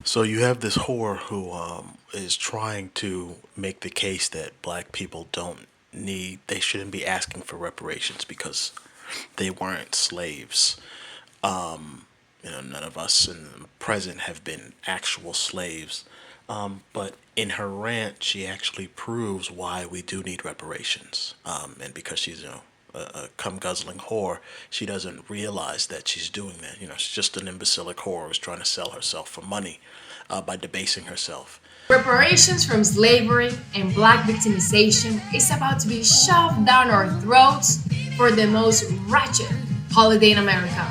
So you have this whore who is trying to make the case that black people they shouldn't be asking for reparations because they weren't slaves. None of us in the present have been actual slaves. But in her rant, she actually proves why we do need reparations. And because she's, a cum guzzling whore, she doesn't realize that she's doing that. She's just an imbecilic whore who's trying to sell herself for money by debasing herself. Reparations from slavery and black victimization is about to be shoved down our throats for the most wretched holiday in America.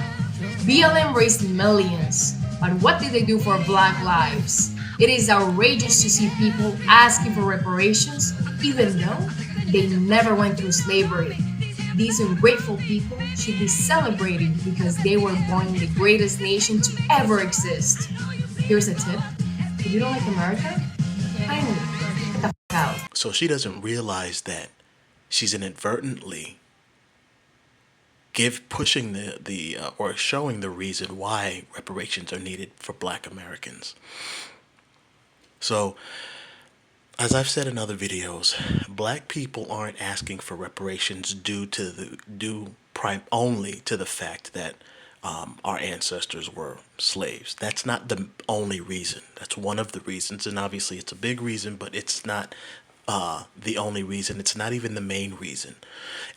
BLM raised millions, but what did they do for black lives? It is outrageous to see people asking for reparations even though they never went through slavery. These ungrateful people should be celebrated because they were born in the greatest nation to ever exist. Here's a tip: if you don't like America, finally, get the out. So she doesn't realize that she's inadvertently pushing the or showing the reason why reparations are needed for black Americans. So, as I've said in other videos, black people aren't asking for reparations due only to the fact that our ancestors were slaves. That's not the only reason. That's one of the reasons, and obviously it's a big reason, but it's not the only reason. It's not even the main reason.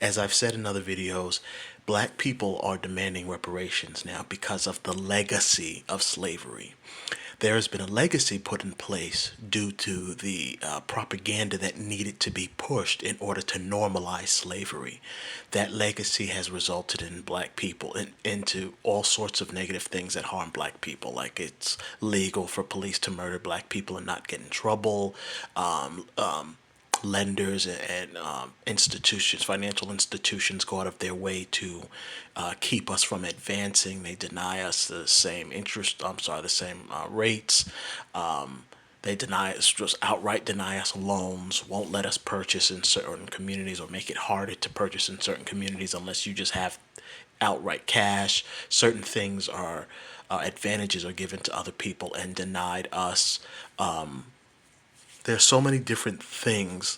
As I've said in other videos, black people are demanding reparations now because of the legacy of slavery. There has been a legacy put in place due to the propaganda that needed to be pushed in order to normalize slavery. That legacy has resulted in black people into all sorts of negative things that harm black people, like it's legal for police to murder black people and not get in trouble. Lenders and institutions, financial institutions, go out of their way to keep us from advancing. They deny us the same interest. I'm sorry, the same rates. They deny us, just outright deny us loans. Won't let us purchase in certain communities, or make it harder to purchase in certain communities unless you just have outright cash. Certain things are advantages are given to other people and denied us. There's so many different things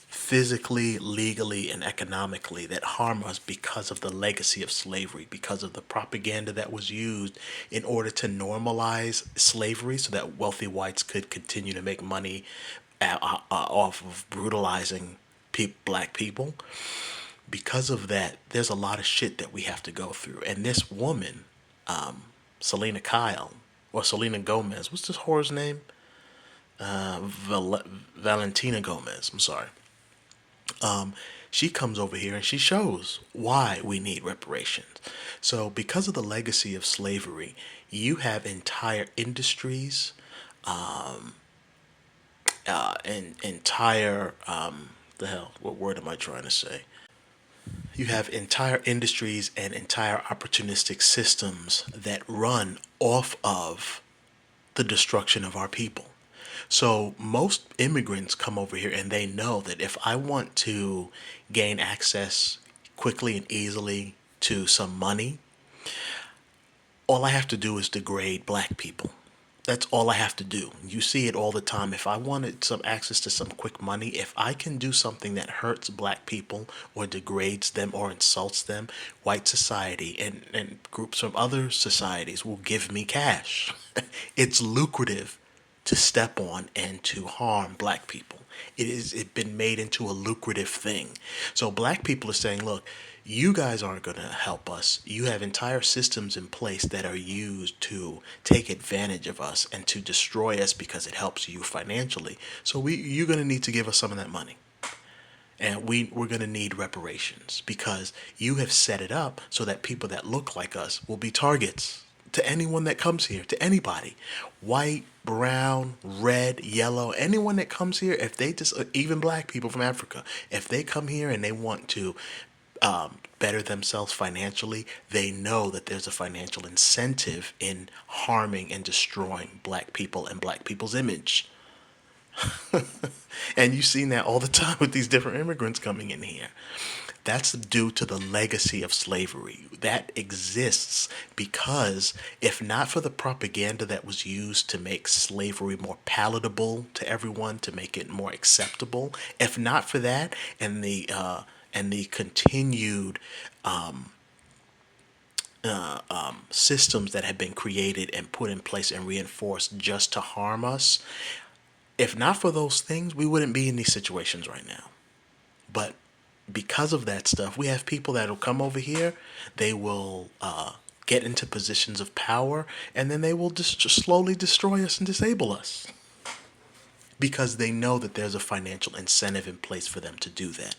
physically, legally, and economically that harm us because of the legacy of slavery, because of the propaganda that was used in order to normalize slavery so that wealthy whites could continue to make money off of brutalizing black people. Because of that, there's a lot of shit that we have to go through. And this woman, Selena Kyle, or Selena Gomez, what's this whore's name? Valentina Gomez, I'm sorry. She comes over here and she shows why we need reparations. So, because of the legacy of slavery, you have entire industries, and entire, the hell, what word am I trying to say? You have entire industries and entire opportunistic systems that run off of the destruction of our people. So most immigrants come over here and they know that if I want to gain access quickly and easily to some money, all I have to do is degrade black people. That's all I have to do. You see it all the time. If I wanted some access to some quick money, if I can do something that hurts black people or degrades them or insults them, white society and groups from other societies will give me cash. It's lucrative to step on and to harm black people. It's been made into a lucrative thing. So black people are saying, look, you guys aren't going to help us. You have entire systems in place that are used to take advantage of us and to destroy us because it helps you financially. So you're going to need to give us some of that money. And we're going to need reparations because you have set it up so that people that look like us will be targets to anyone that comes here, to anybody. White, brown, red, yellow, anyone that comes here, if they just, even black people from Africa, if they come here and they want to better themselves financially, they know that there's a financial incentive in harming and destroying black people and black people's image. And you've seen that all the time with these different immigrants coming in here. That's due to the legacy of slavery. That exists because if not for the propaganda that was used to make slavery more palatable to everyone, to make it more acceptable, if not for that, and the continued systems that have been created and put in place and reinforced just to harm us, if not for those things, we wouldn't be in these situations right now. But because of that stuff, we have people that will come over here. They will get into positions of power, and then they will just slowly destroy us and disable us because they know that there's a financial incentive in place for them to do that.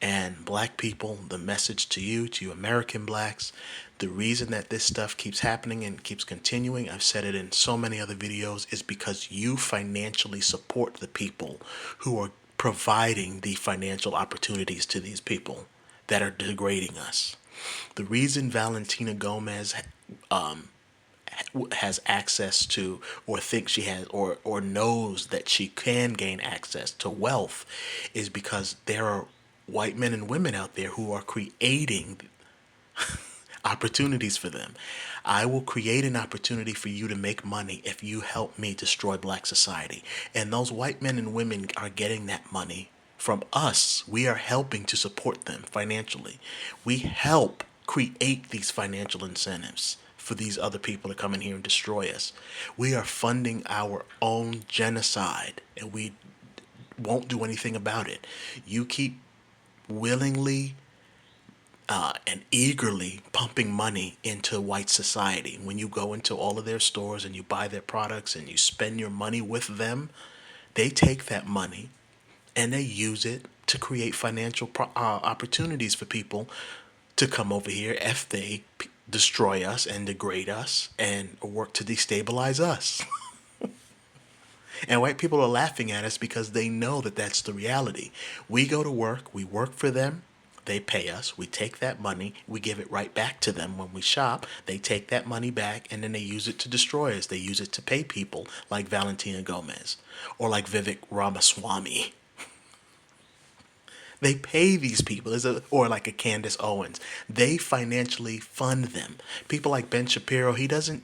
And black people, the message to you American blacks, the reason that this stuff keeps happening and keeps continuing, I've said it in so many other videos, is because you financially support the people who are providing the financial opportunities to these people that are degrading us. The reason Valentina Gomez has access to, or thinks she has, or knows that she can gain access to wealth, is because there are white men and women out there who are creating opportunities for them. I will create an opportunity for you to make money if you help me destroy black society. And those white men and women are getting that money from us. We are helping to support them financially. We help create these financial incentives for these other people to come in here and destroy us. We are funding our own genocide, and we won't do anything about it. You keep willingly and eagerly pumping money into white society. When you go into all of their stores and you buy their products and you spend your money with them, they take that money and they use it to create financial opportunities for people to come over here if they destroy us and degrade us and work to destabilize us. And white people are laughing at us because they know that that's the reality. We go to work, we work for them, they pay us, we take that money, we give it right back to them when we shop. They take that money back and then they use it to destroy us. They use it to pay people like Valentina Gomez or like Vivek Ramaswamy. They pay these people, or like a Candace Owens. They financially fund them. People like Ben Shapiro, he doesn't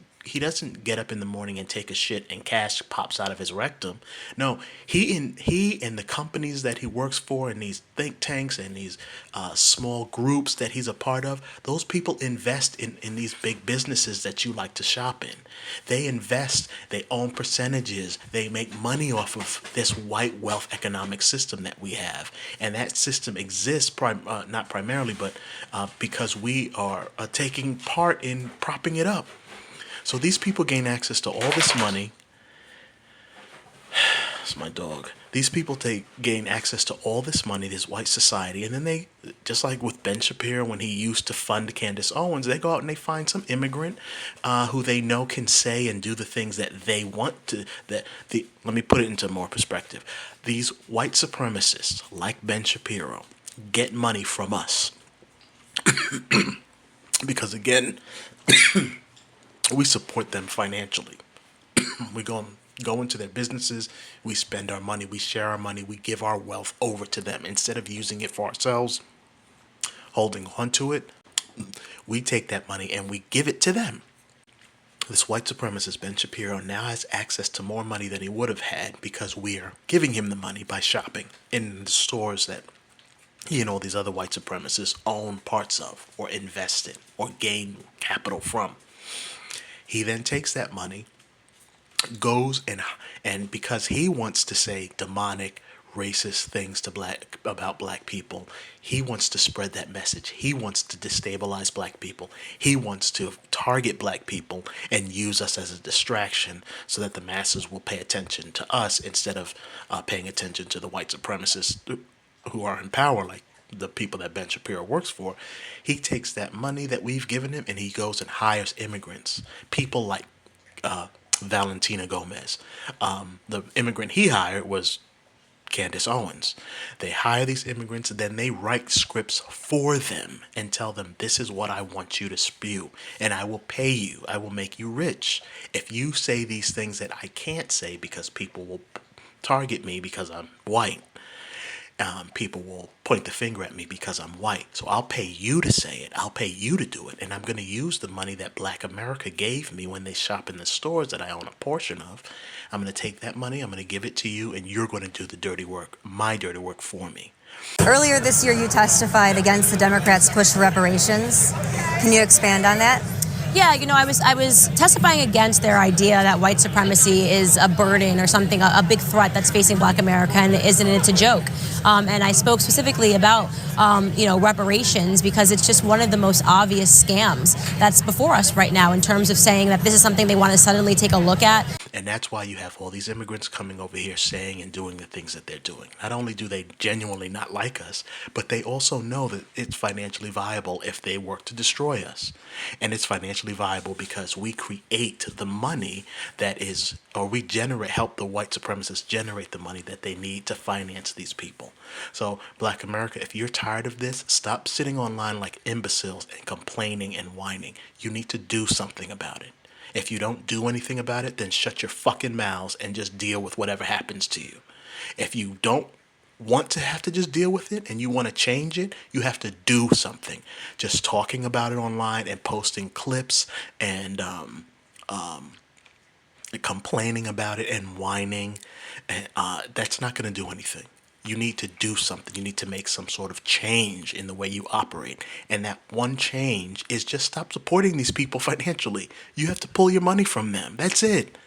get up in the morning and take a shit and cash pops out of his rectum. No, he and the companies that he works for and these think tanks and these small groups that he's a part of, those people invest in these big businesses that you like to shop in. They invest, they own percentages, they make money off of this white wealth economic system that we have. And that system exists, not primarily, but because we are taking part in propping it up. So these people gain access to all this money. It's my dog. These people gain access to all this money, this white society, and then they, just like with Ben Shapiro when he used to fund Candace Owens, they go out and they find some immigrant who they know can say and do the things that they want to. Let me put it into more perspective. These white supremacists, like Ben Shapiro, get money from us because again, we support them financially. We go into their businesses, we spend our money, we share our money, we give our wealth over to them. Instead of using it for ourselves, holding on to it, we take that money and we give it to them. This white supremacist, Ben Shapiro, now has access to more money than he would have had because we are giving him the money by shopping in the stores that these other white supremacists own parts of or invest in or gain capital from. He then takes that money, goes and because he wants to say demonic, racist things about black people, he wants to spread that message. He wants to destabilize black people. He wants to target black people and use us as a distraction so that the masses will pay attention to us instead of paying attention to the white supremacists who are in power, like the people that Ben Shapiro works for. He takes that money that we've given him and he goes and hires immigrants, people like Valentina Gomez. The immigrant he hired was Candace Owens. They hire these immigrants and then they write scripts for them and tell them, this is what I want you to spew and I will pay you. I will make you rich if you say these things that I can't say because people will target me because I'm white. people will point the finger at me because I'm white. So I'll pay you to say it. I'll pay you to do it. And I'm going to use the money that Black America gave me when they shop in the stores that I own a portion of. I'm going to take that money, I'm going to give it to you, and you're going to do the dirty work, my dirty work for me. Earlier this year, you testified against the Democrats' push for reparations. Can you expand on that? Yeah, I was testifying against their idea that white supremacy is a burden or something, a big threat that's facing Black America, and it's a joke. And I spoke specifically about, reparations, because it's just one of the most obvious scams that's before us right now in terms of saying that this is something they want to suddenly take a look at. And that's why you have all these immigrants coming over here saying and doing the things that they're doing. Not only do they genuinely not like us, but they also know that it's financially viable if they work to destroy us. And it's financially viable because we create the money that is, or we help the white supremacists generate the money that they need to finance these people. So, Black America, if you're tired of this, stop sitting online like imbeciles and complaining and whining. You need to do something about it. If you don't do anything about it, then shut your fucking mouths and just deal with whatever happens to you. If you don't want to have to just deal with it and you want to change it, you have to do something. Just talking about it online and posting clips and complaining about it and whining, that's not going to do anything. You need to do something. You need to make some sort of change in the way you operate. And that one change is just stop supporting these people financially. You have to pull your money from them. That's it.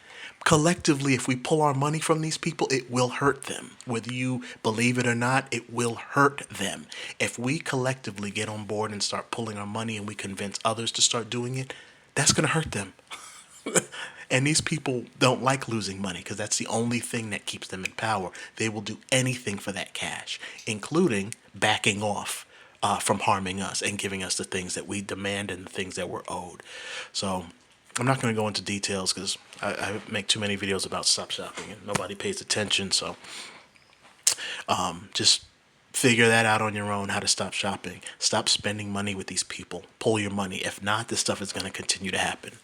Collectively, if we pull our money from these people, it will hurt them. Whether you believe it or not, it will hurt them. If we collectively get on board and start pulling our money and we convince others to start doing it, that's going to hurt them. And these people don't like losing money because that's the only thing that keeps them in power. They will do anything for that cash, including backing off from harming us and giving us the things that we demand and the things that we're owed. So I'm not going to go into details because I make too many videos about stop shopping and nobody pays attention. So just figure that out on your own, how to stop shopping. Stop spending money with these people. Pull your money. If not, this stuff is going to continue to happen.